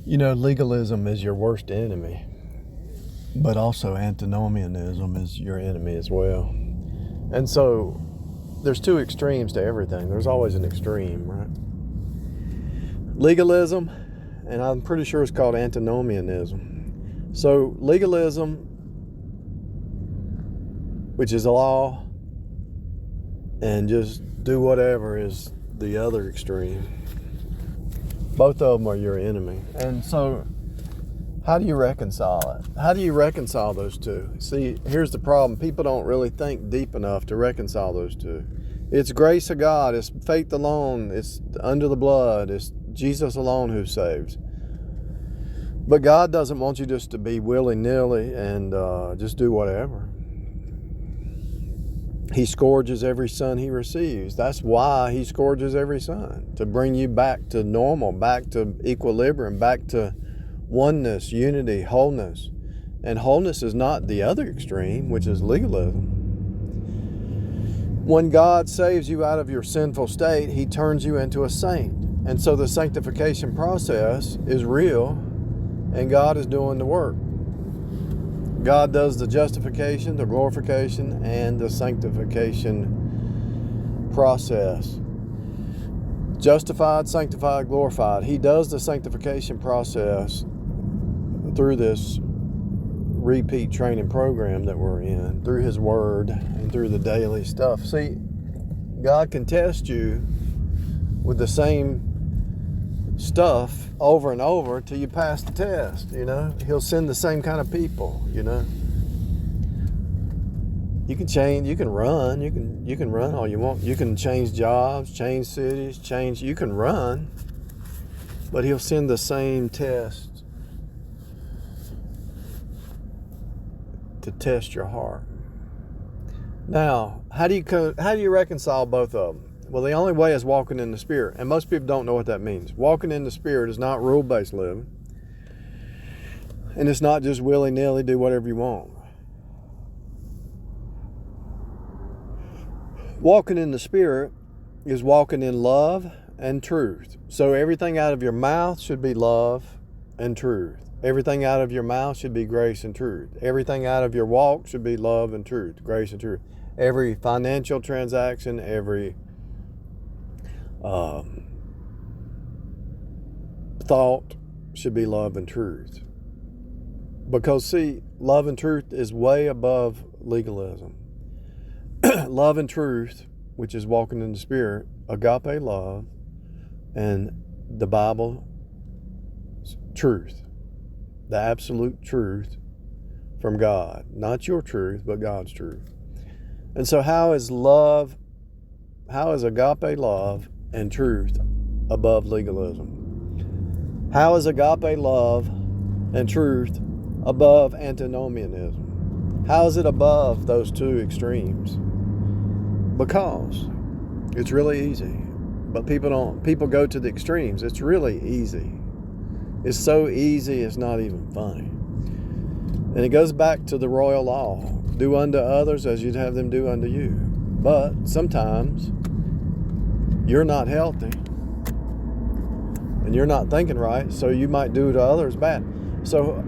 You know, legalism is your worst enemy, but also antinomianism is your enemy as well. And so there's two extremes to everything. There's always an extreme, right? Legalism, and I'm pretty sure it's called antinomianism. So legalism, which is a law, and just do whatever, is the other extreme. Both of them are your enemy. And so how do you reconcile it? How do you reconcile those two? See, here's the problem. People don't really think deep enough to reconcile those two. It's grace of God. It's faith alone. It's under the blood. It's Jesus alone who saves. But God doesn't want you just to be willy-nilly and just do whatever. He scourges every son he receives. That's why he scourges every son, to bring you back to normal, back to equilibrium, back to oneness, unity, wholeness. And wholeness is not the other extreme, which is legalism. When God saves you out of your sinful state, he turns you into a saint. And so the sanctification process is real, and God is doing the work. God does the justification, the glorification, and the sanctification process. Justified, sanctified, glorified. He does the sanctification process through this repeat training program that we're in, through his word and through the daily stuff. See, God can test you with the same stuff over and over till you pass the test. He'll send the same kind of people. You can change, you can run all you want. You can change jobs, change cities, you can run, but he'll send the same test to test your heart. Now, how do you reconcile both of them? Well, the only way is walking in the Spirit. And most people don't know what that means. Walking in the Spirit is not rule-based living. And it's not just willy-nilly do whatever you want. Walking in the Spirit is walking in love and truth. So everything out of your mouth should be love and truth. Everything out of your mouth should be grace and truth. Everything out of your walk should be love and truth, grace and truth. Every financial transaction, every thought should be love and truth. Because see, love and truth is way above legalism. Love and truth, which is walking in the Spirit, agape love, and the Bible truth, the absolute truth from God. Not your truth, but God's truth. And so how is agape love and truth above legalism? How is agape love and truth above antinomianism? How is it above those two extremes? Because it's really easy. But people go to the extremes. It's really easy. It's so easy it's not even funny. And it goes back to the royal law. Do unto others as you'd have them do unto you. But sometimes you're not healthy and you're not thinking right, so you might do to others bad. So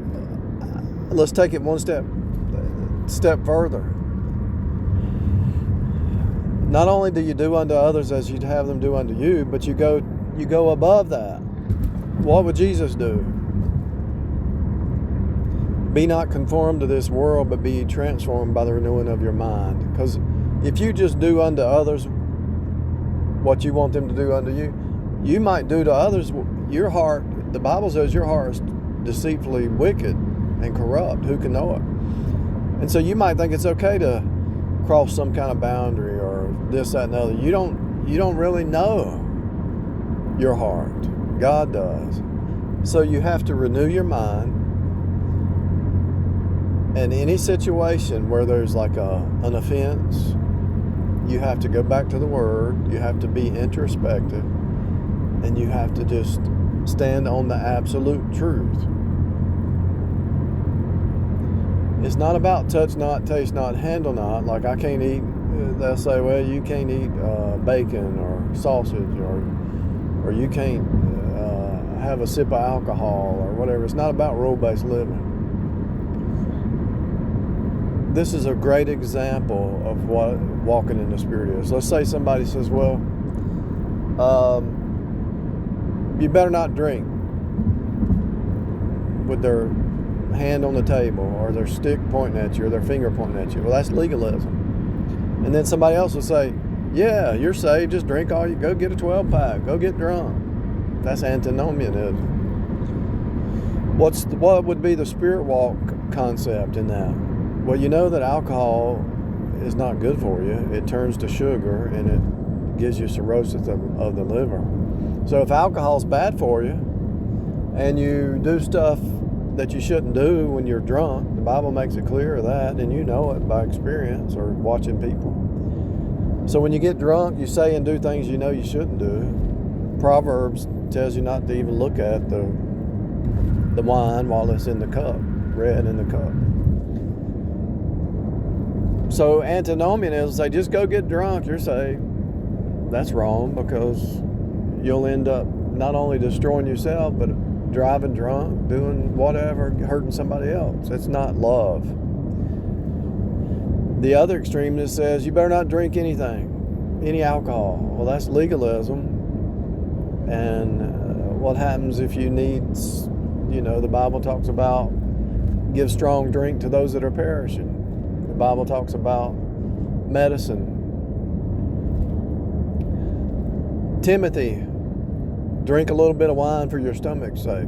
let's take it one step further. Not only do you do unto others as you'd have them do unto you, but you go above that. What would Jesus do? Be not conformed to this world, but be transformed by the renewing of your mind. Because if you just do unto others what you want them to do unto you, you might do to others your heart. The Bible says your heart is deceitfully wicked and corrupt. Who can know it? And so you might think it's okay to cross some kind of boundary or this, that, and the other. You don't really know your heart. God does. So you have to renew your mind. And any situation where there's like an offense, you have to go back to the Word. You have to be introspective. And you have to just stand on the absolute truth. It's not about touch not, taste not, handle not. Like I can't eat, they'll say, well, you can't eat bacon or sausage or you can't have a sip of alcohol or whatever. It's not about rule-based living. This is a great example of what walking in the Spirit is. Let's say somebody says, well, you better not drink, with their hand on the table or their stick pointing at you or their finger pointing at you. Well, that's legalism. And then somebody else will say, yeah, you're saved, just drink all you, go get a 12-pack, go get drunk. That's antinomianism. What would be the spirit walk concept in that? Well, you know that alcohol is not good for you. It turns to sugar and it gives you cirrhosis of the liver. So if alcohol's bad for you and you do stuff that you shouldn't do when you're drunk, the Bible makes it clear of that, and you know it by experience or watching people. So when you get drunk, you say and do things you know you shouldn't do. Proverbs tells you not to even look at the wine while it's in the cup, red in the cup. So antinomianism say, just go get drunk, you're saved. That's wrong, because you'll end up not only destroying yourself, but driving drunk, doing whatever, hurting somebody else. It's not love. The other extreme that says you better not drink anything, any alcohol. Well, that's legalism. And what happens if you need, the Bible talks about give strong drink to those that are perishing. The Bible talks about medicine. Timothy, drink a little bit of wine for your stomach's sake.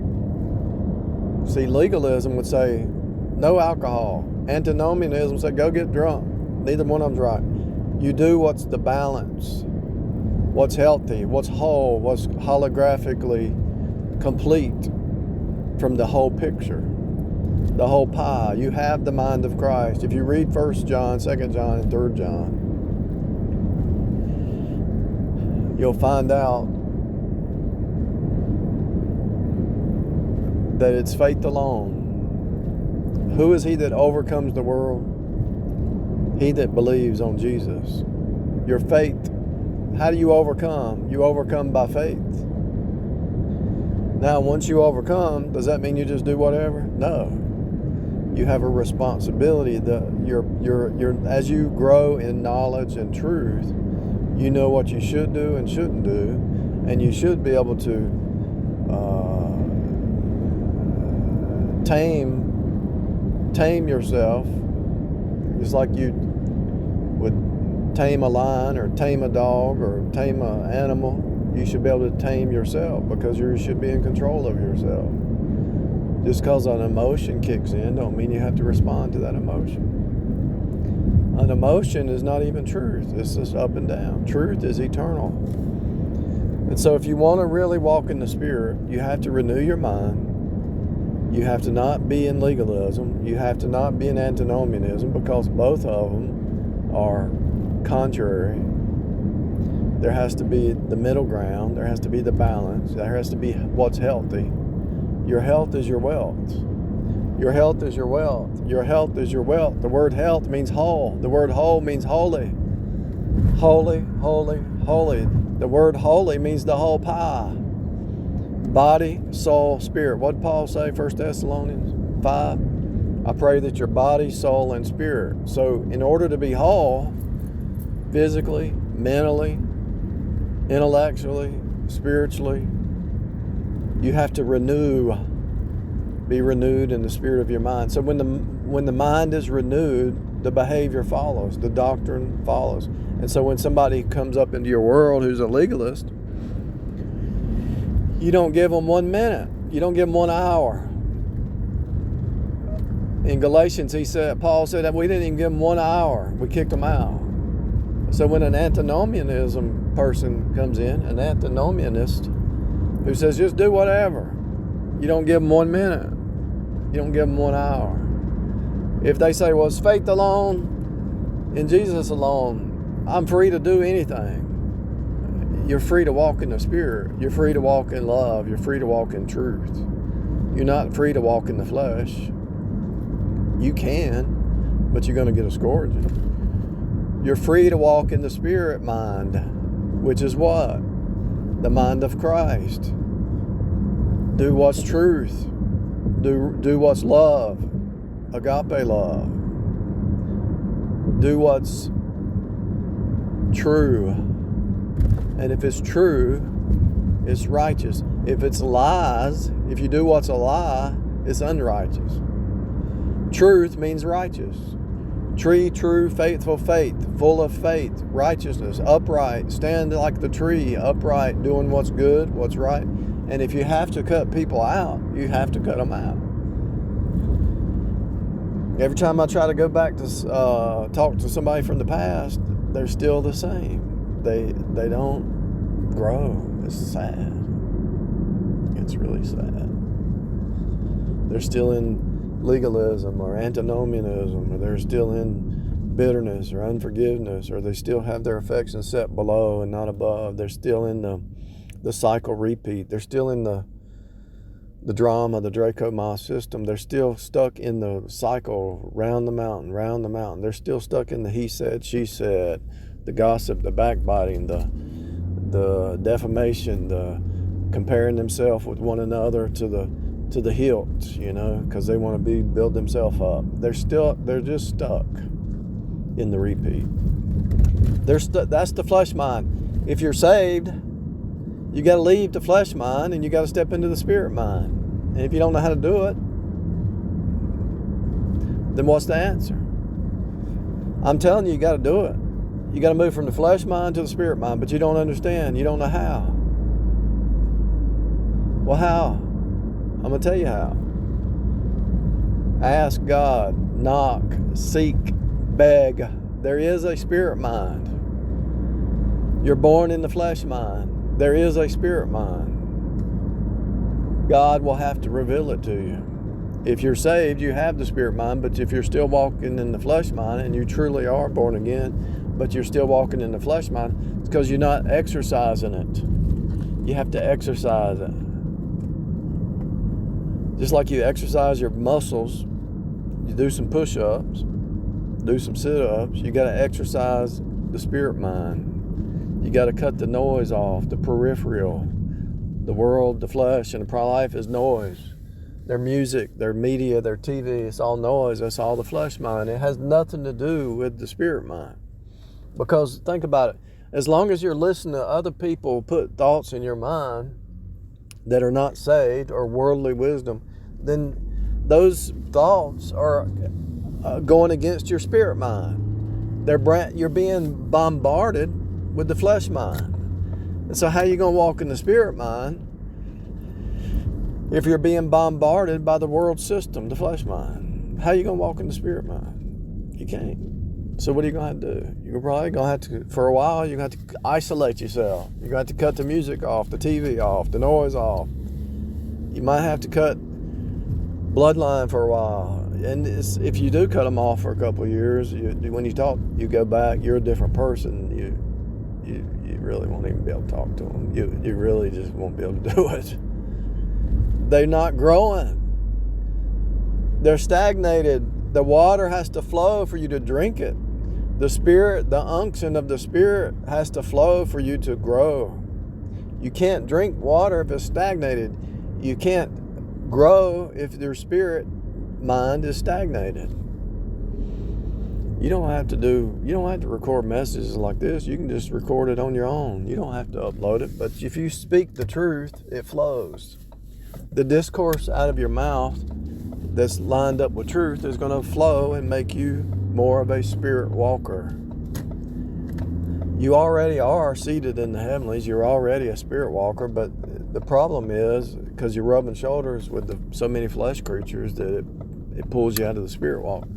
See, legalism would say no alcohol. Antinomianism would say go get drunk. Neither one of them's right. You do what's the balance, what's healthy, what's whole, what's holographically complete from the whole picture, the whole pie. You have the mind of Christ. If you read 1 John, 2 John, and 3 John, you'll find out that it's faith alone. Who is he that overcomes the world? He that believes on Jesus. Your faith. How do you overcome? You overcome by faith. Now, once you overcome, does that mean you just do whatever? No. You have a responsibility. As you grow in knowledge and truth, you know what you should do and shouldn't do, and you should be able to tame yourself, just like you would tame a lion or tame a dog or tame an animal. You should be able to tame yourself, because you should be in control of yourself. Just because an emotion kicks in don't mean you have to respond to that emotion. An emotion is not even truth. It's just up and down. Truth is eternal. And so if you want to really walk in the Spirit, you have to renew your mind. You have to not be in legalism. You have to not be in antinomianism, because both of them are contrary. There has to be the middle ground. There has to be the balance. There has to be what's healthy. Your health is your wealth. Your health is your wealth. Your health is your wealth. The word health means whole. The word whole means holy. Holy, holy, holy. The word holy means the whole pie. Body, soul, spirit. What did Paul say, 1 Thessalonians 5? I pray that your body, soul, and spirit. So in order to be whole, physically, mentally, intellectually, spiritually, you have to be renewed in the spirit of your mind. So when the mind is renewed, the behavior follows, the doctrine follows. And so when somebody comes up into your world who's a legalist, you don't give them 1 minute. You don't give them 1 hour. In Galatians, Paul said that we didn't even give them 1 hour. We kicked them out. So when an antinomianism person comes in, an antinomianist who says just do whatever, you don't give them 1 minute. You don't give them 1 hour. If they say, well, it's faith alone, in Jesus alone, I'm free to do anything. You're free to walk in the Spirit. You're free to walk in love. You're free to walk in truth. You're not free to walk in the flesh. You can, but you're going to get a scourging. You're free to walk in the Spirit mind, which is what? The mind of Christ. Do what's truth. Do what's love. Agape love. Do what's true. And if it's true, it's righteous. If it's lies, if you do what's a lie, it's unrighteous. Truth means righteous. True, faithful, faith, full of faith, righteousness, upright, stand like the tree, upright, doing what's good, what's right. And if you have to cut people out, you have to cut them out. Every time I try to go back to talk to somebody from the past, they're still the same. They don't grow. It's sad. It's really sad. They're still in legalism or antinomianism, or they're still in bitterness or unforgiveness, or they still have their affections set below and not above. They're still in the cycle repeat. They're still in the drama, the Draco-Ma system. They're still stuck in the cycle, round the mountain, round the mountain. They're still stuck in the he said, she said, the gossip, the backbiting, the defamation, the comparing themselves with one another to the hilt, because they want to build themselves up. They're just stuck in the repeat. That's the flesh mind. If you're saved, you got to leave the flesh mind and you got to step into the spirit mind. And if you don't know how to do it, then what's the answer? I'm telling you, you got to do it. You got to move from the flesh mind to the spirit mind, but you don't understand. You don't know how. Well, how? I'm going to tell you how. Ask God, knock, seek, beg. There is a spirit mind. You're born in the flesh mind. There is a spirit mind. God will have to reveal it to you. If you're saved, you have the spirit mind, but if you're still walking in the flesh mind and you truly are born again, but you're still walking in the flesh mind, it's because you're not exercising it. You have to exercise it. Just like you exercise your muscles, you do some push-ups, do some sit-ups, you got to exercise the spirit mind. You got to cut the noise off, the peripheral. The world, the flesh, and the pride life is noise. Their music, their media, their TV, it's all noise. That's all the flesh mind. It has nothing to do with the spirit mind. Because think about it. As long as you're listening to other people put thoughts in your mind that are not saved or worldly wisdom, then those thoughts are going against your spirit mind. You're being bombarded with the flesh mind. And so how are you going to walk in the spirit mind if you're being bombarded by the world system, the flesh mind? How are you going to walk in the spirit mind? You can't. So what are you going to have to do? You're probably going to have to, for a while, you're going to have to isolate yourself. You're going to have to cut the music off, the TV off, the noise off. You might have to cut bloodline for a while. And if you do cut them off for a couple of years, when you talk, you go back, you're a different person. You really won't even be able to talk to them. You really just won't be able to do it. They're not growing. They're stagnated. The water has to flow for you to drink it. The spirit, the unction of the spirit has to flow for you to grow. You can't drink water if it's stagnated. You can't grow if your spirit mind is stagnated. You don't have to record messages like this. You can just record it on your own. You don't have to upload it. But if you speak the truth, it flows. The discourse out of your mouth that's lined up with truth is going to flow and make you more of a spirit walker. You already are seated in the heavenlies. You're already a spirit walker. But the problem is, because you're rubbing shoulders with so many flesh creatures, that it pulls you out of the spirit walk.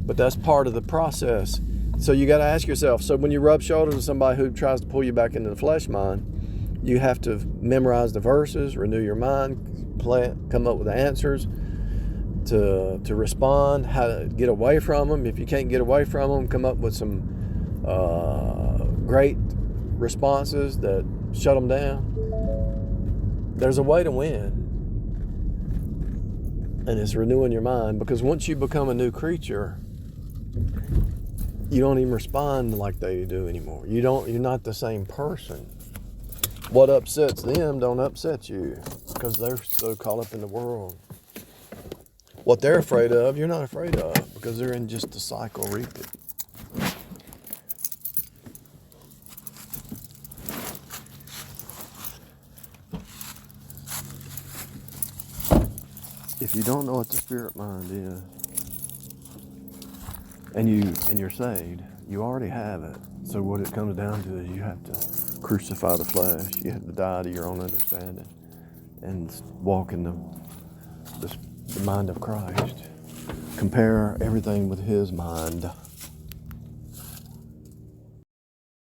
But that's part of the process. So you got to ask yourself, so when you rub shoulders with somebody who tries to pull you back into the flesh mind, you have to memorize the verses, renew your mind, come up with the answers to respond, how to get away from them. If you can't get away from them, come up with some great responses that shut them down. There's a way to win. And it's renewing your mind, because once you become a new creature, you don't even respond like they do anymore. You're not the same person. What upsets them don't upset you. because they're so caught up in the world. What they're afraid of, you're not afraid of, because they're in just a cycle repeat. If you don't know what the spirit mind is, and you're saved, you already have it. So what it comes down to is you have to crucify the flesh. You have to die to your own understanding and walk in the mind of Christ. Compare everything with His mind.